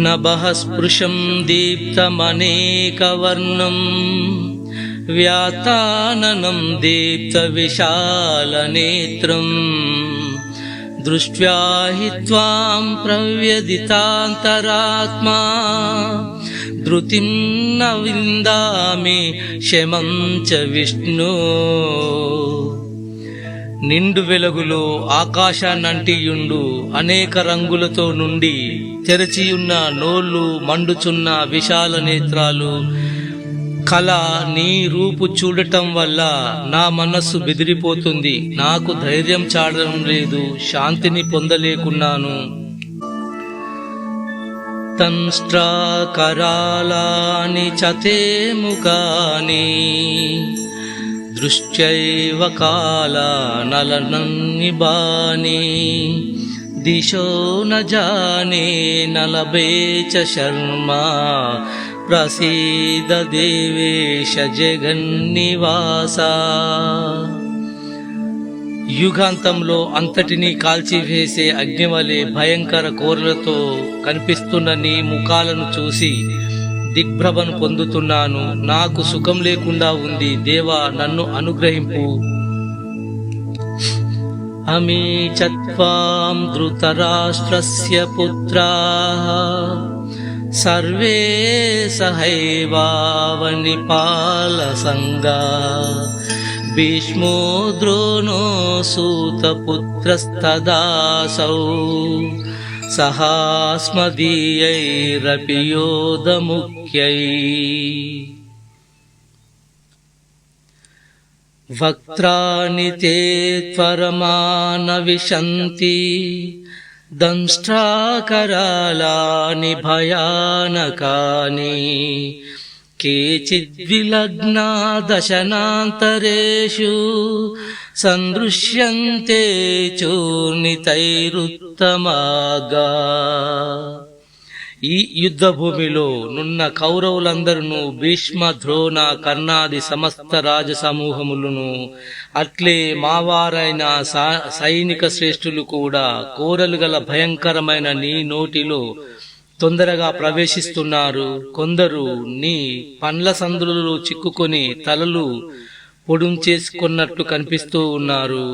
నభః స్పృశం దీప్తమనేకవర్ణం వ్యాతాననం దీప్తవిశాలనేత్రం దృష్ట్యా హి త్వాం ప్రవ్యదితాంతరాత్మా ధృతిం న విందామి శమం చ విష్ణు. నిండు వెలుగులో ఆకాశాన్నంటియుండు అనేక రంగులతో నుండి తెరచియున్న నోళ్ళు మండుచున్న విశాల నేత్రాలు కళ నీ రూపు చూడటం వల్ల నా మనస్సు బెదిరిపోతుంది. నాకు ధైర్యం చాడడం లేదు, శాంతిని పొందలేకున్నాను. తంష్ట్రాకరాళాని చతే ముఖాని దృష్ట్యైవ కాళానలనన్నిబాని దిశో న జానే నలభే చ శర్మా ప్రసీద దేవేశ జగన్నివాస. యుగాంతంలో అంతటినీ కాల్చివేసే అగ్నివలే భయంకర కోరలతో కనిపిస్తున్న నీ ముఖాలను చూసి దిగ్భ్రమను పొందుతున్నాను. నాకు సుఖం లేకుండా ఉంది. దేవా, నన్ను అనుగ్రహింపు. అమీ చత్వాం ధృతరాష్ట్రస్య పుత్రాః సర్వే సహైవావనిపాలసంగా భీష్మో ద్రోణో సూతపుత్రస్తదాసౌ సహాస్మదీయైరపి యోధముఖ్యై. వక్త్రాణి తే త్వరమాన విశంతి దంష్ట్రాకరాళాని భయానకాని కేచిద్విలగ్నా దశనాంతరేషు సందృశ్యంతే చూర్ణితైరుత్తమాగా. ఈ యుద్ధ భూమిలో నున్న కౌరవులందరూ భీష్మ, ద్రోణ, కర్ణాది సమస్త రాజ సమూహములను అట్లే మావారైన సైనిక శ్రేష్ఠులు కూడా కోరలు గల భయంకరమైన నీ నోటిలో తొందరగా ప్రవేశిస్తున్నారు. కొందరు నీ పండ్ల సందులలో చిక్కుకొని తలలు పొడుం చేసుకున్నట్టు కనిపిస్తూ ఉన్నారు.